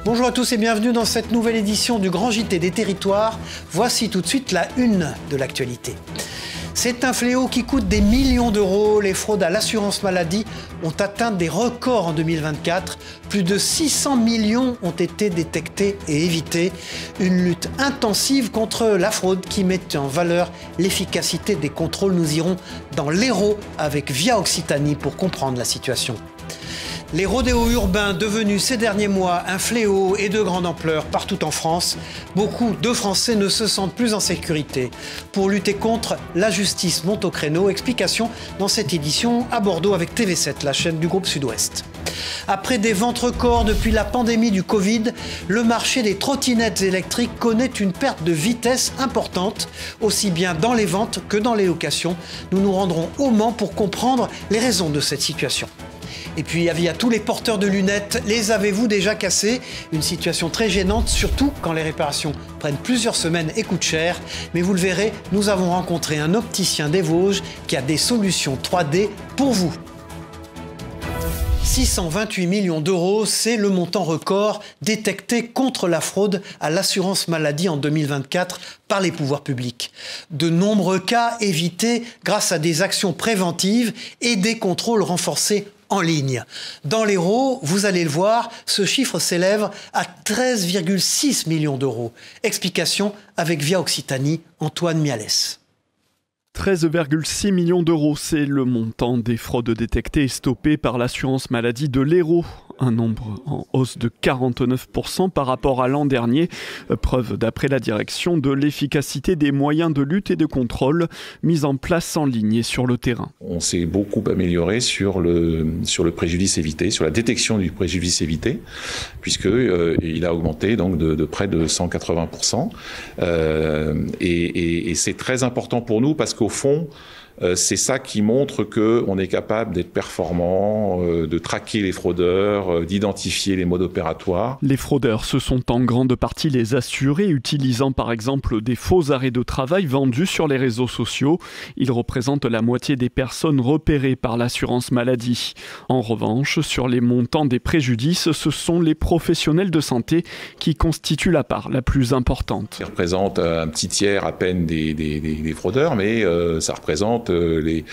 Bonjour à tous et bienvenue dans cette nouvelle édition du Grand JT des Territoires. Voici tout de suite la une de l'actualité. C'est un fléau qui coûte des millions d'euros. Les fraudes à l'assurance maladie ont atteint des records en 2024. Plus de 600 millions ont été détectés et évités. Une lutte intensive contre la fraude qui met en valeur l'efficacité des contrôles. Nous irons dans l'Hérault avec Via Occitanie pour comprendre la situation. Les rodéos urbains devenus ces derniers mois un fléau et de grande ampleur partout en France, beaucoup de Français ne se sentent plus en sécurité. Pour lutter contre, la justice monte au créneau. Explication dans cette édition à Bordeaux avec TV7, la chaîne du groupe Sud-Ouest. Après des ventes records depuis la pandémie du Covid, le marché des trottinettes électriques connaît une perte de vitesse importante, aussi bien dans les ventes que dans les locations. Nous nous rendrons au Mans pour comprendre les raisons de cette situation. Et puis avis à tous les porteurs de lunettes, les avez-vous déjà cassées? Une situation très gênante, surtout quand les réparations prennent plusieurs semaines et coûtent cher. Mais vous le verrez, nous avons rencontré un opticien des Vosges qui a des solutions 3D pour vous. 628 millions d'euros, c'est le montant record détecté contre la fraude à l'assurance maladie en 2024 par les pouvoirs publics. De nombreux cas évités grâce à des actions préventives et des contrôles renforcés en ligne. Dans l'Hérault, vous allez le voir, ce chiffre s'élève à 13,6 millions d'euros. Explication avec Via Occitanie, Antoine Mialès. 13,6 millions d'euros, c'est le montant des fraudes détectées et stoppées par l'assurance maladie de l'Hérault. Un nombre en hausse de 49% par rapport à l'an dernier. Preuve d'après la direction de l'efficacité des moyens de lutte et de contrôle mis en place en ligne et sur le terrain. On s'est beaucoup amélioré sur le préjudice évité, sur la détection du préjudice évité, puisqu'il a augmenté donc de près de 180%. Et c'est très important pour nous parce qu'au fond, c'est ça qui montre qu'on est capable d'être performant, de traquer les fraudeurs, d'identifier les modes opératoires. Les fraudeurs, ce sont en grande partie les assurés utilisant par exemple des faux arrêts de travail vendus sur les réseaux sociaux. Ils représentent la moitié des personnes repérées par l'assurance maladie. En revanche, sur les montants des préjudices, ce sont les professionnels de santé qui constituent la part la plus importante. Ils représentent un petit tiers à peine des fraudeurs, mais ça représente les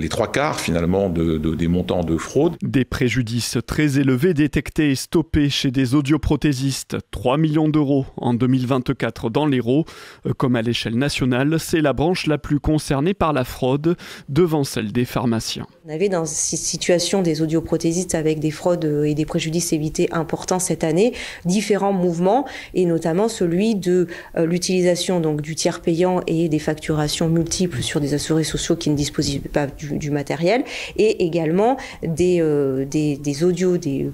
trois quarts finalement des montants de fraude. Des préjudices très élevés détectés et stoppés chez des audioprothésistes. 3 millions d'euros en 2024 dans l'Hérault. Comme à l'échelle nationale, c'est la branche la plus concernée par la fraude, devant celle des pharmaciens. On avait dans cette situation des audioprothésistes avec des fraudes et des préjudices évités importants cette année, différents mouvements, et notamment celui de l'utilisation donc du tiers payant et des facturations multiples sur des assurés sociaux qui ne disposent pas du matériel, et également des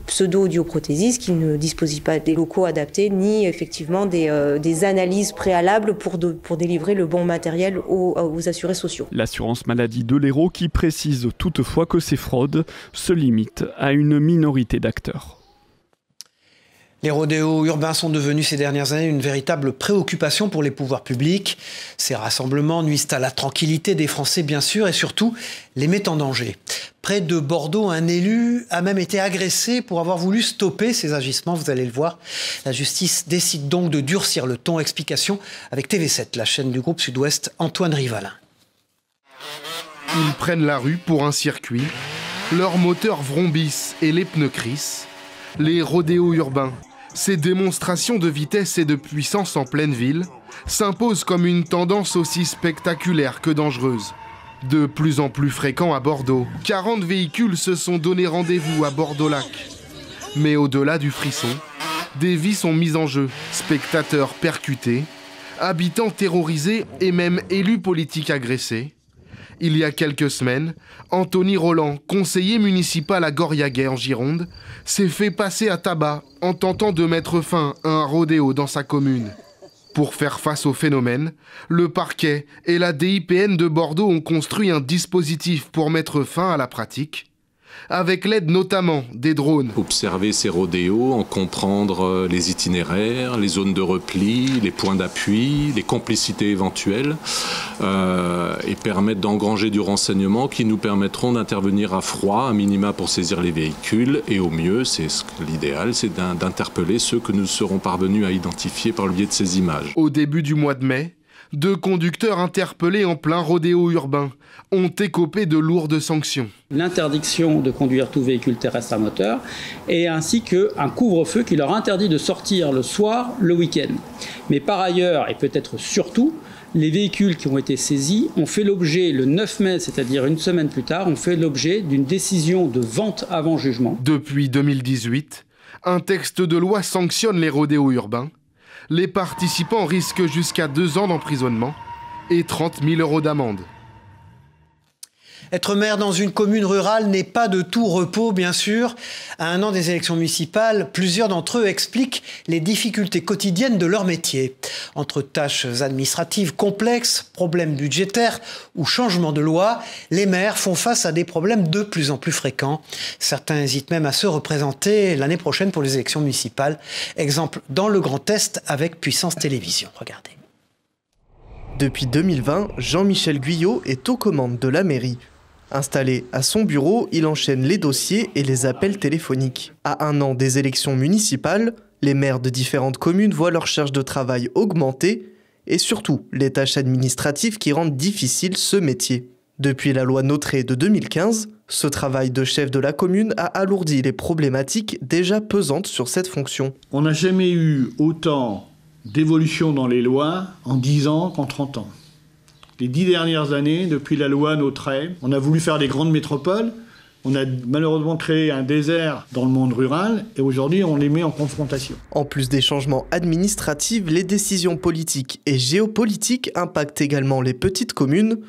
pseudo-audioprothésistes qui ne disposent pas des locaux adaptés, ni effectivement des analyses préalables pour délivrer le bon matériel aux assurés sociaux. L'assurance maladie de l'Hérault qui précise toutefois que ces fraudes se limitent à une minorité d'acteurs. Les rodéos urbains sont devenus ces dernières années une véritable préoccupation pour les pouvoirs publics. Ces rassemblements nuisent à la tranquillité des Français, bien sûr, et surtout les mettent en danger. Près de Bordeaux, un élu a même été agressé pour avoir voulu stopper ces agissements, vous allez le voir. La justice décide donc de durcir le ton. Explication avec TV7, la chaîne du groupe Sud-Ouest, Antoine Rivalin. Ils prennent la rue pour un circuit, leurs moteurs vrombissent et les pneus crissent. Les rodéos urbains, ces démonstrations de vitesse et de puissance en pleine ville, s'imposent comme une tendance aussi spectaculaire que dangereuse. De plus en plus fréquent à Bordeaux, 40 véhicules se sont donné rendez-vous à Bordeaux-Lac. Mais au-delà du frisson, des vies sont mises en jeu, spectateurs percutés, habitants terrorisés et même élus politiques agressés. Il y a quelques semaines, Anthony Roland, conseiller municipal à Goriaguet en Gironde, s'est fait passer à tabac en tentant de mettre fin à un rodéo dans sa commune. Pour faire face au phénomène, le parquet et la DIPN de Bordeaux ont construit un dispositif pour mettre fin à la pratique. avec l'aide notamment des drones. Observer ces rodéos, en comprendre les itinéraires, les zones de repli, les points d'appui, les complicités éventuelles, et permettre d'engranger du renseignement qui nous permettront d'intervenir à froid, à minima pour saisir les véhicules, et au mieux, c'est l'idéal, c'est d'interpeller ceux que nous serons parvenus à identifier par le biais de ces images. Au début du mois de mai, 2 conducteurs interpellés en plein rodéo urbain ont écopé de lourdes sanctions. L'interdiction de conduire tout véhicule terrestre à moteur et ainsi qu'un couvre-feu qui leur interdit de sortir le soir, le week-end. Mais par ailleurs, et peut-être surtout, les véhicules qui ont été saisis ont fait l'objet, le 9 mai, c'est-à-dire une semaine plus tard, ont fait l'objet d'une décision de vente avant jugement. Depuis 2018, un texte de loi sanctionne les rodéos urbains. Les participants risquent jusqu'à 2 ans d'emprisonnement et 30 000 € d'amende. Être maire dans une commune rurale n'est pas de tout repos, bien sûr. À 1 an des élections municipales, plusieurs d'entre eux expliquent les difficultés quotidiennes de leur métier. Entre tâches administratives complexes, problèmes budgétaires ou changements de loi, les maires font face à des problèmes de plus en plus fréquents. Certains hésitent même à se représenter l'année prochaine pour les élections municipales. Exemple dans le Grand Est avec Puissance Télévisions. Regardez. Depuis 2020, Jean-Michel Guyot est aux commandes de la mairie. Installé à son bureau, il enchaîne les dossiers et les appels téléphoniques. À 1 an des élections municipales, les maires de différentes communes voient leur charge de travail augmenter et surtout les tâches administratives qui rendent difficile ce métier. Depuis la loi Notré de 2015, ce travail de chef de la commune a alourdi les problématiques déjà pesantes sur cette fonction. On n'a jamais eu autant d'évolution dans les lois en 10 ans qu'en 30 ans. Les 10 dernières années, depuis la loi Notré, on a voulu faire des grandes métropoles, on a malheureusement créé un désert dans le monde rural et aujourd'hui on les met en confrontation. En plus des changements administratifs, les décisions politiques et géopolitiques impactent également les petites communes.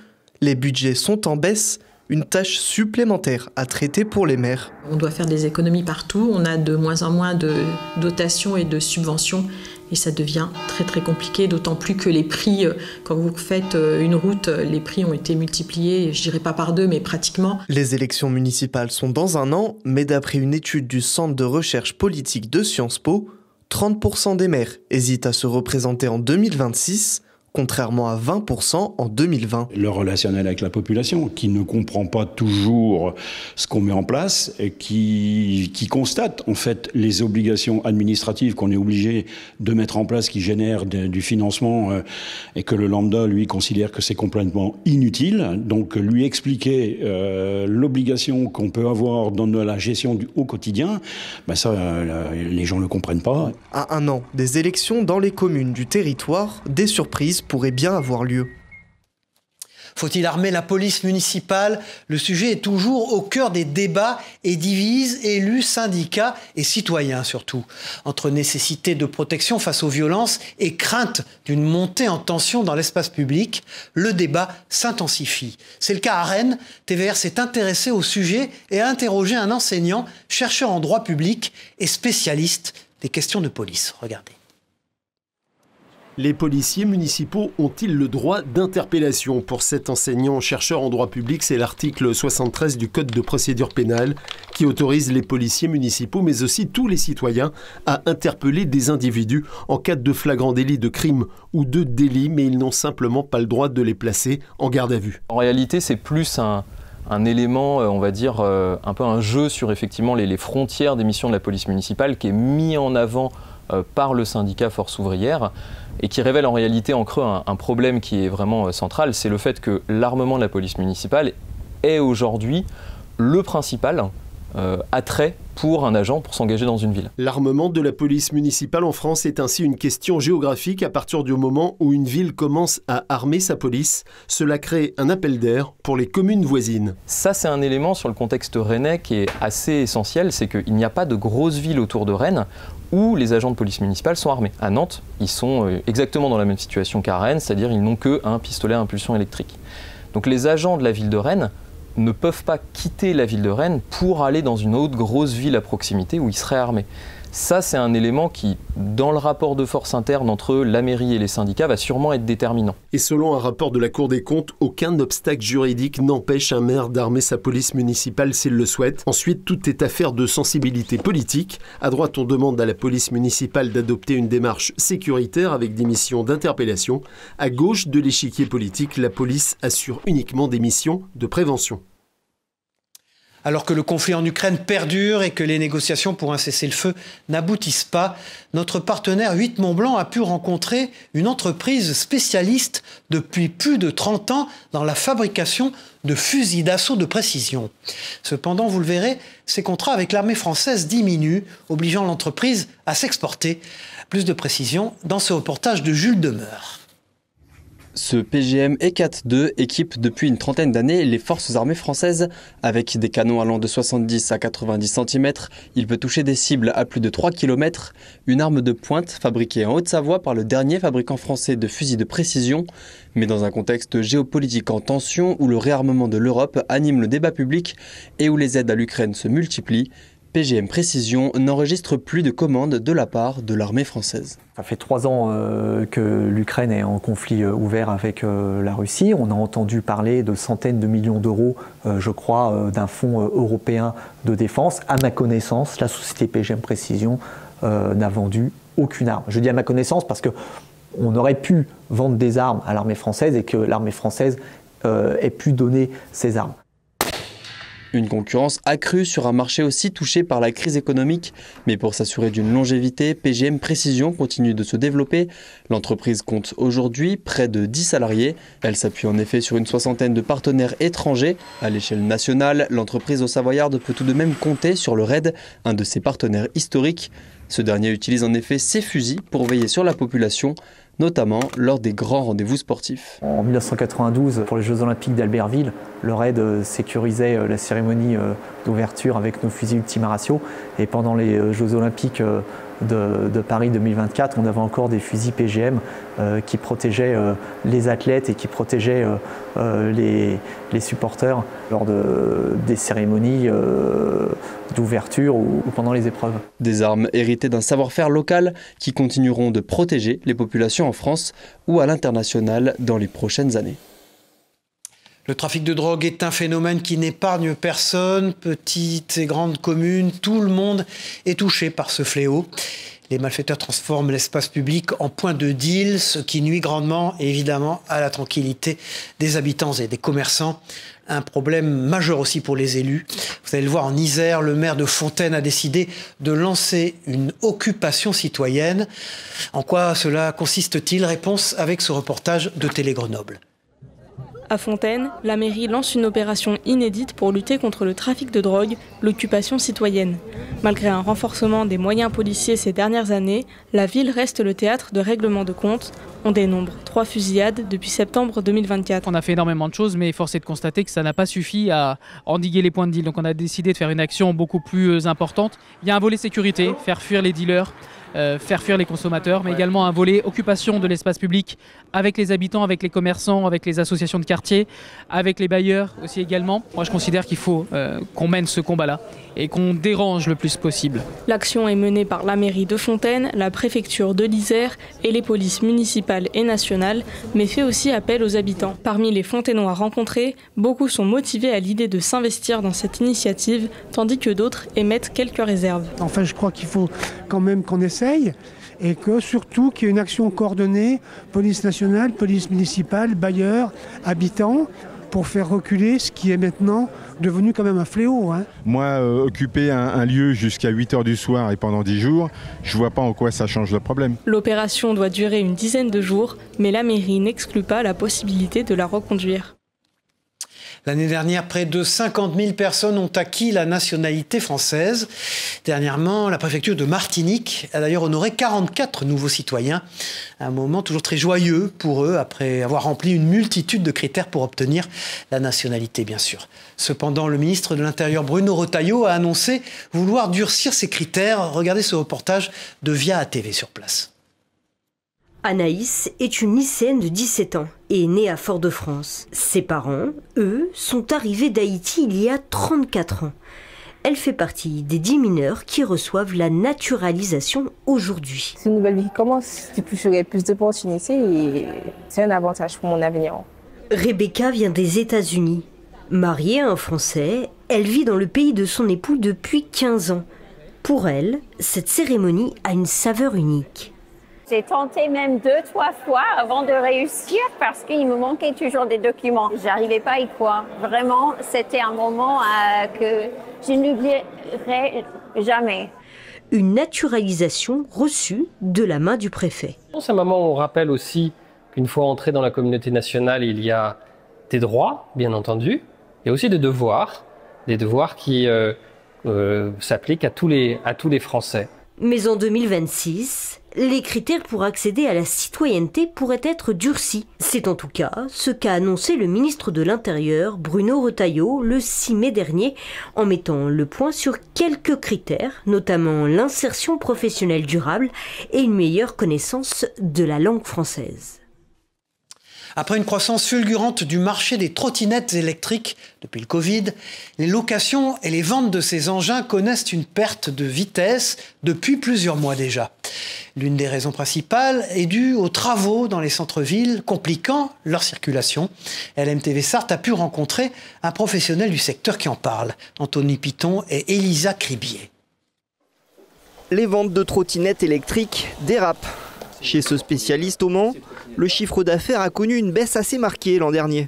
Les budgets sont en baisse, une tâche supplémentaire à traiter pour les maires. On doit faire des économies partout, on a de moins en moins de dotations et de subventions et ça devient très très compliqué, d'autant plus que les prix, quand vous faites une route, les prix ont été multipliés, je dirais pas par 2, mais pratiquement. Les élections municipales sont dans 1 an, mais d'après une étude du Centre de recherche politique de Sciences Po, 30% des maires hésitent à se représenter en 2026, contrairement à 20% en 2020. Le relationnel avec la population, qui ne comprend pas toujours ce qu'on met en place, et qui constate en fait les obligations administratives qu'on est obligé de mettre en place, qui génèrent du financement, et que le lambda, lui, considère que c'est complètement inutile. Donc lui expliquer l'obligation qu'on peut avoir dans la gestion au quotidien, ça, les gens ne le comprennent pas. À 1 an des élections dans les communes du territoire, des surprises pourrait bien avoir lieu. Faut-il armer la police municipale? Le sujet est toujours au cœur des débats et divise élus, syndicats et citoyens surtout. Entre nécessité de protection face aux violences et crainte d'une montée en tension dans l'espace public, le débat s'intensifie. C'est le cas à Rennes. TVR s'est intéressé au sujet et a interrogé un enseignant, chercheur en droit public et spécialiste des questions de police. Regardez. Les policiers municipaux ont-ils le droit d'interpellation? Pour cet enseignant-chercheur en droit public, c'est l'article 73 du Code de procédure pénale qui autorise les policiers municipaux, mais aussi tous les citoyens, à interpeller des individus en cas de flagrant délit de crime ou de délit, mais ils n'ont simplement pas le droit de les placer en garde à vue. En réalité, c'est plus un élément, on va dire, un peu un jeu sur effectivement les frontières des missions de la police municipale qui est mis en avant par le syndicat Force ouvrière et qui révèle en réalité en creux un problème qui est vraiment central, c'est le fait que l'armement de la police municipale est aujourd'hui le principal attrait pour un agent pour s'engager dans une ville. L'armement de la police municipale en France est ainsi une question géographique. À partir du moment où une ville commence à armer sa police, cela crée un appel d'air pour les communes voisines. Ça, c'est un élément sur le contexte rennais qui est assez essentiel, c'est qu'il n'y a pas de grosses villes autour de Rennes où les agents de police municipale sont armés. À Nantes, ils sont exactement dans la même situation qu'à Rennes, c'est-à-dire ils n'ont qu'un pistolet à impulsion électrique. Donc les agents de la ville de Rennes ne peuvent pas quitter la ville de Rennes pour aller dans une autre grosse ville à proximité où ils seraient armés. Ça, c'est un élément qui, dans le rapport de force interne entre la mairie et les syndicats, va sûrement être déterminant. Et selon un rapport de la Cour des comptes, aucun obstacle juridique n'empêche un maire d'armer sa police municipale s'il le souhaite. Ensuite, tout est affaire de sensibilité politique. À droite, on demande à la police municipale d'adopter une démarche sécuritaire avec des missions d'interpellation. À gauche de l'échiquier politique, la police assure uniquement des missions de prévention. Alors que le conflit en Ukraine perdure et que les négociations pour un cessez-le-feu n'aboutissent pas, notre partenaire 8 Mont-Blanc a pu rencontrer une entreprise spécialiste depuis plus de 30 ans dans la fabrication de fusils d'assaut de précision. Cependant, vous le verrez, ces contrats avec l'armée française diminuent, obligeant l'entreprise à s'exporter. Plus de précision dans ce reportage de Jules Demeure. Ce PGM ECAT-2 équipe depuis une trentaine d'années les forces armées françaises. Avec des canons allant de 70 à 90 cm, il peut toucher des cibles à plus de 3 km. Une arme de pointe fabriquée en Haute-Savoie par le dernier fabricant français de fusils de précision. Mais dans un contexte géopolitique en tension où le réarmement de l'Europe anime le débat public et où les aides à l'Ukraine se multiplient, PGM Précision n'enregistre plus de commandes de la part de l'armée française. Ça fait 3 ans que l'Ukraine est en conflit ouvert avec la Russie. On a entendu parler de centaines de millions d'euros, je crois, d'un fonds européen de défense. À ma connaissance, la société PGM Précision n'a vendu aucune arme. Je dis à ma connaissance parce qu'on aurait pu vendre des armes à l'armée française et que l'armée française ait pu donner ces armes. Une concurrence accrue sur un marché aussi touché par la crise économique. Mais pour s'assurer d'une longévité, PGM Précision continue de se développer. L'entreprise compte aujourd'hui près de 10 salariés. Elle s'appuie en effet sur une soixantaine de partenaires étrangers. À l'échelle nationale, l'entreprise haut-savoyarde peut tout de même compter sur le RAID, un de ses partenaires historiques. Ce dernier utilise en effet ses fusils pour veiller sur la population, notamment lors des grands rendez-vous sportifs. En 1992, pour les Jeux Olympiques d'Albertville, le RAID sécurisait la cérémonie d'ouverture avec nos fusils Ultima Ratio. Et pendant les Jeux Olympiques de Paris 2024, on avait encore des fusils PGM qui protégeaient les athlètes et qui protégeaient les supporters lors des cérémonies d'ouverture ou pendant les épreuves. Des armes héritées d'un savoir-faire local qui continueront de protéger les populations en France ou à l'international dans les prochaines années. Le trafic de drogue est un phénomène qui n'épargne personne, petites et grandes communes, tout le monde est touché par ce fléau. Les malfaiteurs transforment l'espace public en point de deal, ce qui nuit grandement, évidemment, à la tranquillité des habitants et des commerçants. Un problème majeur aussi pour les élus. Vous allez le voir, en Isère, le maire de Fontaine a décidé de lancer une occupation citoyenne. En quoi cela consiste-t-il? Réponse avec ce reportage de Télé Grenoble. À Fontaine, la mairie lance une opération inédite pour lutter contre le trafic de drogue, l'occupation citoyenne. Malgré un renforcement des moyens policiers ces dernières années, la ville reste le théâtre de règlements de compte. On dénombre 3 fusillades depuis septembre 2024. On a fait énormément de choses, mais force est de constater que ça n'a pas suffi à endiguer les points de deal. Donc on a décidé de faire une action beaucoup plus importante. Il y a un volet sécurité, faire fuir les dealers, faire fuir les consommateurs, mais également un volet occupation de l'espace public avec les habitants, avec les commerçants, avec les associations de quartier, avec les bailleurs aussi également. Moi je considère qu'il faut qu'on mène ce combat-là et qu'on dérange le plus possible. L'action est menée par la mairie de Fontaine, la préfecture de l'Isère et les polices municipales et nationales, mais fait aussi appel aux habitants. Parmi les Fontainois rencontrés, beaucoup sont motivés à l'idée de s'investir dans cette initiative, tandis que d'autres émettent quelques réserves. Enfin, je crois qu'il faut quand même qu'on essaye et que surtout qu'il y ait une action coordonnée, police nationale, police municipale, bailleurs, habitants, pour faire reculer ce qui est maintenant devenu quand même un fléau. Moi, occuper un lieu jusqu'à 8 h du soir et pendant 10 jours, je ne vois pas en quoi ça change le problème. L'opération doit durer une dizaine de jours, mais la mairie n'exclut pas la possibilité de la reconduire. L'année dernière, près de 50 000 personnes ont acquis la nationalité française. Dernièrement, la préfecture de Martinique a d'ailleurs honoré 44 nouveaux citoyens. Un moment toujours très joyeux pour eux, après avoir rempli une multitude de critères pour obtenir la nationalité, bien sûr. Cependant, le ministre de l'Intérieur, Bruno Retailleau, a annoncé vouloir durcir ces critères. Regardez ce reportage de Via ATV sur place. Anaïs est une lycéenne de 17 ans et est née à Fort-de-France. Ses parents, eux, sont arrivés d'Haïti il y a 34 ans. Elle fait partie des 10 mineurs qui reçoivent la naturalisation aujourd'hui. C'est une nouvelle vie qui commence, j'aurai plus d'opportunités et c'est un avantage pour mon avenir. Rebecca vient des États-Unis. Mariée à un Français, elle vit dans le pays de son époux depuis 15 ans. Pour elle, cette cérémonie a une saveur unique. J'ai tenté même 2-3 fois avant de réussir parce qu'il me manquait toujours des documents. J'arrivais pas à y croire. Vraiment, c'était un moment que je n'oublierai jamais. Une naturalisation reçue de la main du préfet. C'est un moment où on rappelle aussi qu'une fois entré dans la communauté nationale, il y a des droits, bien entendu, et aussi des devoirs qui s'appliquent à tous les Français. Mais en 2026, les critères pour accéder à la citoyenneté pourraient être durcis. C'est en tout cas ce qu'a annoncé le ministre de l'Intérieur, Bruno Retailleau, le 6 mai dernier, en mettant le point sur quelques critères, notamment l'insertion professionnelle durable et une meilleure connaissance de la langue française. Après une croissance fulgurante du marché des trottinettes électriques depuis le Covid, les locations et les ventes de ces engins connaissent une perte de vitesse depuis plusieurs mois déjà. L'une des raisons principales est due aux travaux dans les centres-villes compliquant leur circulation. LMTV Sarthe a pu rencontrer un professionnel du secteur qui en parle, Anthony Piton et Elisa Cribier. Les ventes de trottinettes électriques dérapent. Chez ce spécialiste au Mans, le chiffre d'affaires a connu une baisse assez marquée l'an dernier.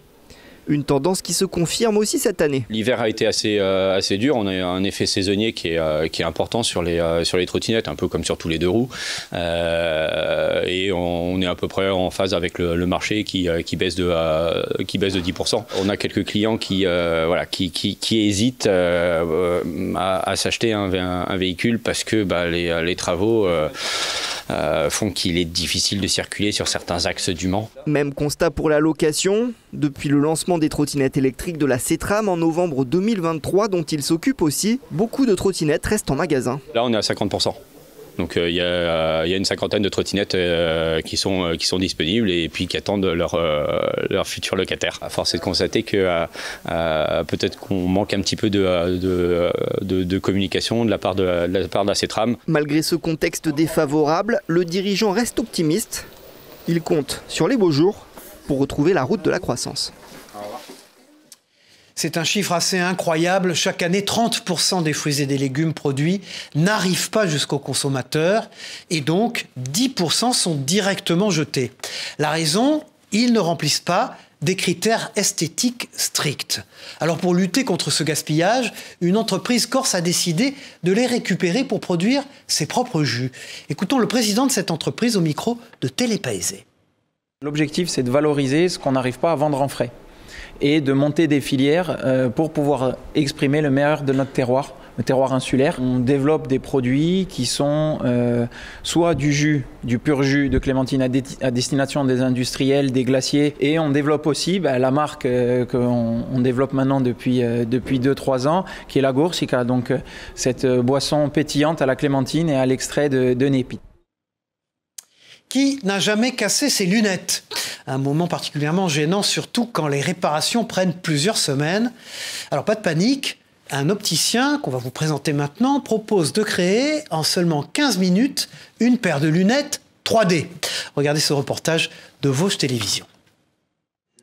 Une tendance qui se confirme aussi cette année. L'hiver a été assez dur, on a un effet saisonnier qui est important sur les trottinettes, un peu comme sur tous les deux roues. Et on est à peu près en phase avec le marché qui baisse de 10%. On a quelques clients qui hésitent à s'acheter un véhicule parce que les travaux font qu'il est difficile de circuler sur certains axes du Mans. Même constat pour la location. Depuis le lancement des trottinettes électriques de la CETRAM en novembre 2023, dont il s'occupe aussi, beaucoup de trottinettes restent en magasin. Là, on est à 50%. Donc il y a une cinquantaine de trottinettes qui sont disponibles et puis qui attendent leur futur locataire. À force est de constater que peut-être qu'on manque un petit peu de communication de la part de la CETRAM. Malgré ce contexte défavorable, le dirigeant reste optimiste. Il compte sur les beaux jours pour retrouver la route de la croissance. C'est un chiffre assez incroyable. Chaque année, 30% des fruits et des légumes produits n'arrivent pas jusqu'au consommateur et donc 10% sont directement jetés. La raison, ils ne remplissent pas des critères esthétiques stricts. Alors pour lutter contre ce gaspillage, une entreprise corse a décidé de les récupérer pour produire ses propres jus. Écoutons le président de cette entreprise au micro de Télépaésé. L'objectif, c'est de valoriser ce qu'on n'arrive pas à vendre en frais et de monter des filières pour pouvoir exprimer le meilleur de notre terroir, le terroir insulaire. On développe des produits qui sont soit du jus, du pur jus de clémentine à destination des industriels, des glaciers, et on développe aussi la marque qu'on développe maintenant depuis 2-3 ans, qui est la Goursica, donc cette boisson pétillante à la clémentine et à l'extrait de Népi. Qui n'a jamais cassé ses lunettes? Un moment particulièrement gênant, surtout quand les réparations prennent plusieurs semaines. Alors pas de panique, un opticien qu'on va vous présenter maintenant propose de créer en seulement 15 minutes une paire de lunettes 3D. Regardez ce reportage de Vosges Télévisions.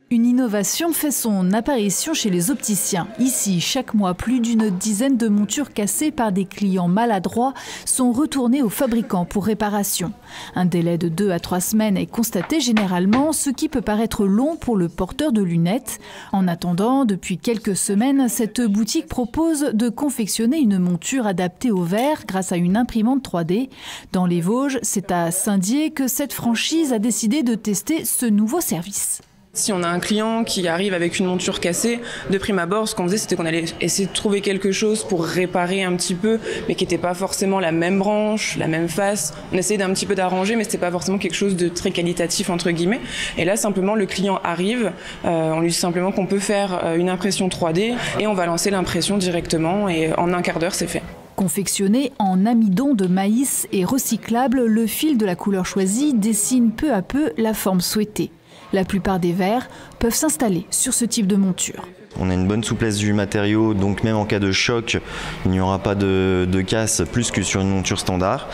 Une innovation fait son apparition chez les opticiens. Ici, chaque mois, plus d'une dizaine de montures cassées par des clients maladroits sont retournées aux fabricants pour réparation. Un délai de 2 à 3 semaines est constaté généralement, ce qui peut paraître long pour le porteur de lunettes. En attendant, depuis quelques semaines, cette boutique propose de confectionner une monture adaptée au verre grâce à une imprimante 3D. Dans les Vosges, c'est à Saint-Dié que cette franchise a décidé de tester ce nouveau service. Si on a un client qui arrive avec une monture cassée, de prime abord, ce qu'on faisait, c'était qu'on allait essayer de trouver quelque chose pour réparer un petit peu, mais qui n'était pas forcément la même branche, la même face. On essayait d'un petit peu d'arranger, mais c'était pas forcément quelque chose de très qualitatif, entre guillemets. Et là, simplement, le client arrive, on lui dit simplement qu'on peut faire une impression 3D, et on va lancer l'impression directement, et en un quart d'heure, c'est fait. Confectionné en amidon de maïs et recyclable, le fil de la couleur choisie dessine peu à peu la forme souhaitée. La plupart des verres peuvent s'installer sur ce type de monture. On a une bonne souplesse du matériau, donc même en cas de choc, il n'y aura pas de casse plus que sur une monture standard.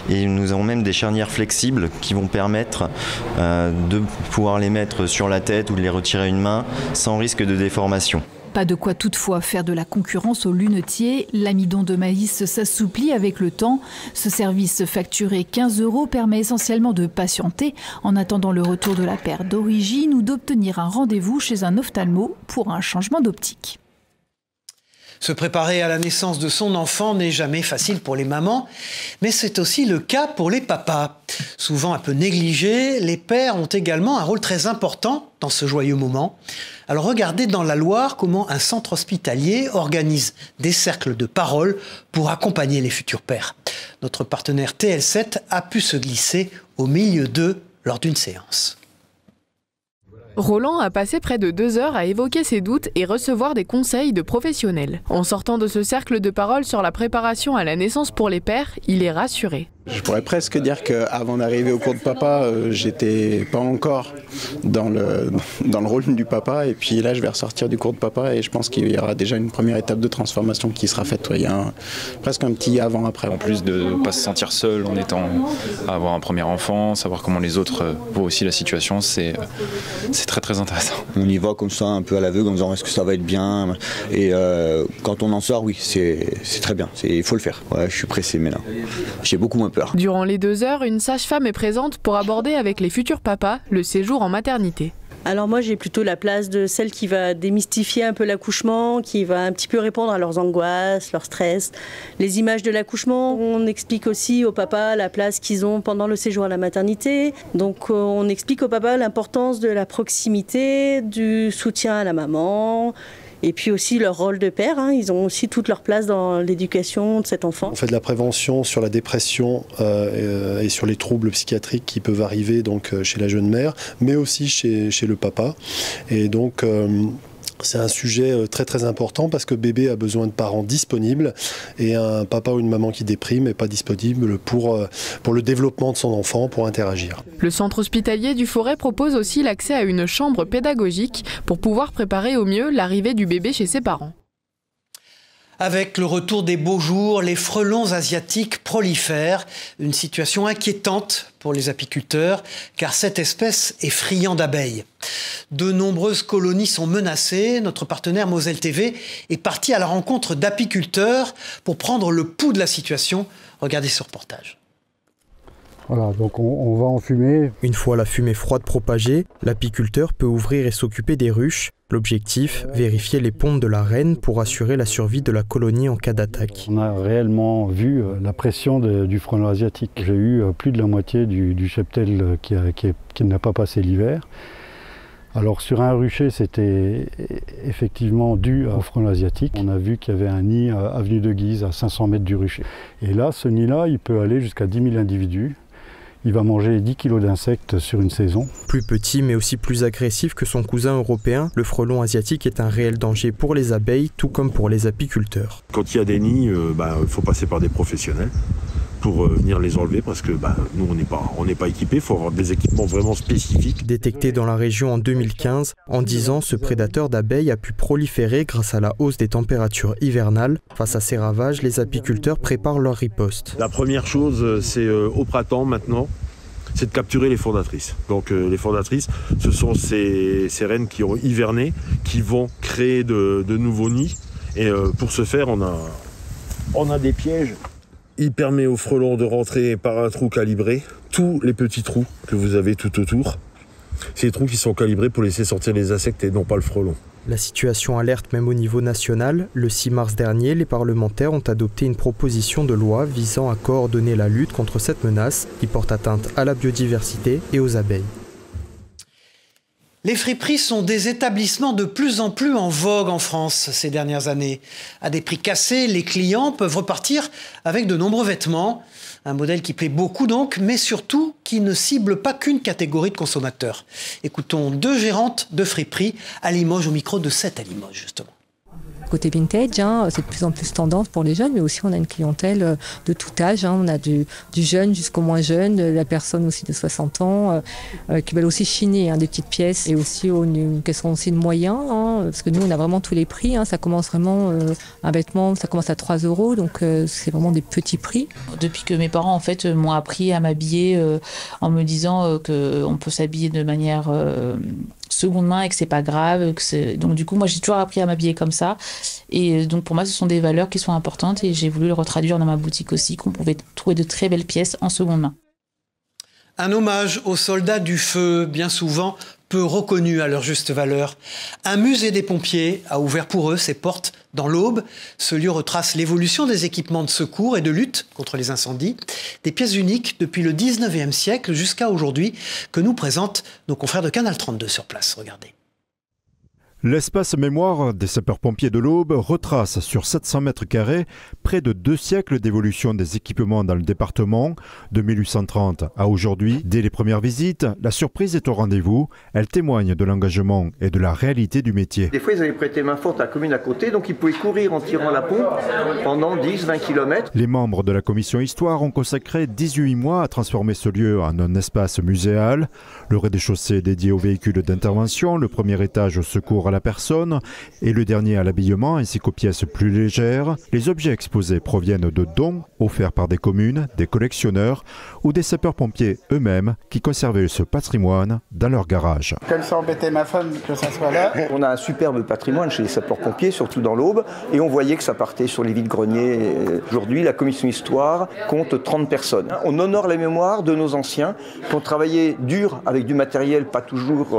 Et nous avons même des charnières flexibles qui vont permettre de pouvoir les mettre sur la tête ou de les retirer à une main sans risque de déformation. Pas de quoi toutefois faire de la concurrence aux lunetiers. L'amidon de maïs s'assouplit avec le temps. Ce service facturé 15 € permet essentiellement de patienter en attendant le retour de la paire d'origine ou d'obtenir un rendez-vous chez un ophtalmo pour un changement d'optique. Se préparer à la naissance de son enfant n'est jamais facile pour les mamans, mais c'est aussi le cas pour les papas. Souvent un peu négligés, les pères ont également un rôle très important dans ce joyeux moment. Alors regardez dans la Loire comment un centre hospitalier organise des cercles de parole pour accompagner les futurs pères. Notre partenaire TL7 a pu se glisser au milieu d'eux lors d'une séance. Roland a passé près de 2 heures à évoquer ses doutes et recevoir des conseils de professionnels. En sortant de ce cercle de parole sur la préparation à la naissance pour les pères, il est rassuré. Je pourrais presque dire qu'avant d'arriver au cours de papa, j'étais pas encore dans le rôle du papa. Et puis là, je vais ressortir du cours de papa et je pense qu'il y aura déjà une première étape de transformation qui sera faite. Il y a presque un petit avant-après. En plus de ne pas se sentir seul en étant à avoir un premier enfant, savoir comment les autres voient aussi la situation, c'est très très intéressant. On y va comme ça, un peu à l'aveugle, en disant est-ce que ça va être bien. Et quand on en sort, oui, c'est très bien. Il faut le faire. Ouais, je suis pressé, mais là, j'ai beaucoup moins peur. Durant les 2 heures, une sage-femme est présente pour aborder avec les futurs papas le séjour en maternité. Alors moi j'ai plutôt la place de celle qui va démystifier un peu l'accouchement, qui va un petit peu répondre à leurs angoisses, leur stress, les images de l'accouchement. On explique aussi aux papas la place qu'ils ont pendant le séjour à la maternité. Donc on explique aux papas l'importance de la proximité, du soutien à la maman. Et puis aussi leur rôle de père, ils ont aussi toute leur place dans l'éducation de cet enfant. On fait de la prévention sur la dépression et sur les troubles psychiatriques qui peuvent arriver donc, chez la jeune mère, mais aussi chez le papa. Et donc c'est un sujet très très important parce que bébé a besoin de parents disponibles et un papa ou une maman qui déprime n'est pas disponible pour le développement de son enfant, pour interagir. Le centre hospitalier du Forêt propose aussi l'accès à une chambre pédagogique pour pouvoir préparer au mieux l'arrivée du bébé chez ses parents. Avec le retour des beaux jours, les frelons asiatiques prolifèrent. Une situation inquiétante pour les apiculteurs, car cette espèce est friande d'abeilles. De nombreuses colonies sont menacées. Notre partenaire Moselle TV est parti à la rencontre d'apiculteurs pour prendre le pouls de la situation. Regardez ce reportage. Voilà, donc on va enfumer. Une fois la fumée froide propagée, l'apiculteur peut ouvrir et s'occuper des ruches. L'objectif, vérifier les pontes de la reine pour assurer la survie de la colonie en cas d'attaque. On a réellement vu la pression du frelon asiatique. J'ai eu plus de la moitié du cheptel qui n'a pas passé l'hiver. Alors sur un rucher, c'était effectivement dû au frelon asiatique. On a vu qu'il y avait un nid avenue de Guise à 500 mètres du rucher. Et là, ce nid-là, il peut aller jusqu'à 10 000 individus. Il va manger 10 kg d'insectes sur une saison. Plus petit mais aussi plus agressif que son cousin européen, le frelon asiatique est un réel danger pour les abeilles, tout comme pour les apiculteurs. Quand il y a des nids, il faut passer par des professionnels pour venir les enlever parce que nous on n'est pas équipés, il faut avoir des équipements vraiment spécifiques. Détecté dans la région en 2015, en 10 ans, ce prédateur d'abeilles a pu proliférer grâce à la hausse des températures hivernales. Face à ces ravages, les apiculteurs préparent leur riposte. La première chose, c'est au printemps maintenant, c'est de capturer les fondatrices. Donc les fondatrices, ce sont ces reines qui ont hiverné, qui vont créer de nouveaux nids. Et pour ce faire, on a des pièges. Il permet aux frelons de rentrer par un trou calibré, tous les petits trous que vous avez tout autour. Ces trous qui sont calibrés pour laisser sortir les insectes et non pas le frelon. La situation alerte même au niveau national. Le 6 mars dernier, les parlementaires ont adopté une proposition de loi visant à coordonner la lutte contre cette menace qui porte atteinte à la biodiversité et aux abeilles. Les friperies sont des établissements de plus en plus en vogue en France ces dernières années. À des prix cassés, les clients peuvent repartir avec de nombreux vêtements. Un modèle qui plaît beaucoup donc, mais surtout qui ne cible pas qu'une catégorie de consommateurs. Écoutons 2 gérantes de friperies à Limoges, au micro de 7 à Limoges justement. Côté vintage, hein, c'est de plus en plus tendance pour les jeunes, mais aussi on a une clientèle de tout âge. Hein. On a du jeune jusqu'au moins jeune, la personne aussi de 60 ans, qui veulent aussi chiner des petites pièces, et aussi qui sont aussi de moyens, hein, parce que nous on a vraiment tous les prix. Hein. Ça commence vraiment, un vêtement, ça commence à 3 €, donc c'est vraiment des petits prix. Depuis que mes parents en fait m'ont appris à m'habiller en me disant qu'on peut s'habiller de manière seconde main et que c'est pas grave, donc du coup moi j'ai toujours appris à m'habiller comme ça, et donc pour moi ce sont des valeurs qui sont importantes, et j'ai voulu le retraduire dans ma boutique aussi, qu'on pouvait trouver de très belles pièces en seconde main. Un hommage aux soldats du feu, bien souvent peu reconnus à leur juste valeur. Un musée des pompiers a ouvert pour eux ses portes dans l'Aube. Ce lieu retrace l'évolution des équipements de secours et de lutte contre les incendies. Des pièces uniques depuis le 19e siècle jusqu'à aujourd'hui que nous présentent nos confrères de Canal 32 sur place. Regardez. L'espace mémoire des sapeurs-pompiers de l'Aube retrace sur 700 mètres carrés près de 2 siècles d'évolution des équipements dans le département, de 1830 à aujourd'hui. Dès les premières visites, la surprise est au rendez-vous. Elle témoigne de l'engagement et de la réalité du métier. Des fois, ils avaient prêté main forte à la commune à côté, donc ils pouvaient courir en tirant la pompe pendant 10-20 km. Les membres de la commission Histoire ont consacré 18 mois à transformer ce lieu en un espace muséal. Le rez-de-chaussée dédié aux véhicules d'intervention, le premier étage au secours à la personne et le dernier à l'habillement ainsi qu'aux pièces plus légères. Les objets exposés proviennent de dons offerts par des communes, des collectionneurs ou des sapeurs-pompiers eux-mêmes qui conservaient ce patrimoine dans leur garage. Comme ça embêtait ma femme que ça soit là. On a un superbe patrimoine chez les sapeurs-pompiers, surtout dans l'Aube, et on voyait que ça partait sur les vides-greniers. Aujourd'hui, la commission Histoire compte 30 personnes. On honore la mémoire de nos anciens qui ont travaillé dur avec du matériel pas toujours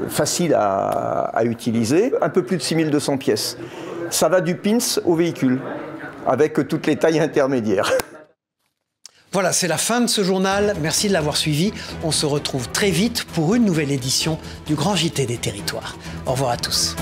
facile à utiliser. Un peu plus de 6200 pièces. Ça va du pins au véhicule, avec toutes les tailles intermédiaires. Voilà, c'est la fin de ce journal. Merci de l'avoir suivi. On se retrouve très vite pour une nouvelle édition du Grand JT des Territoires. Au revoir à tous.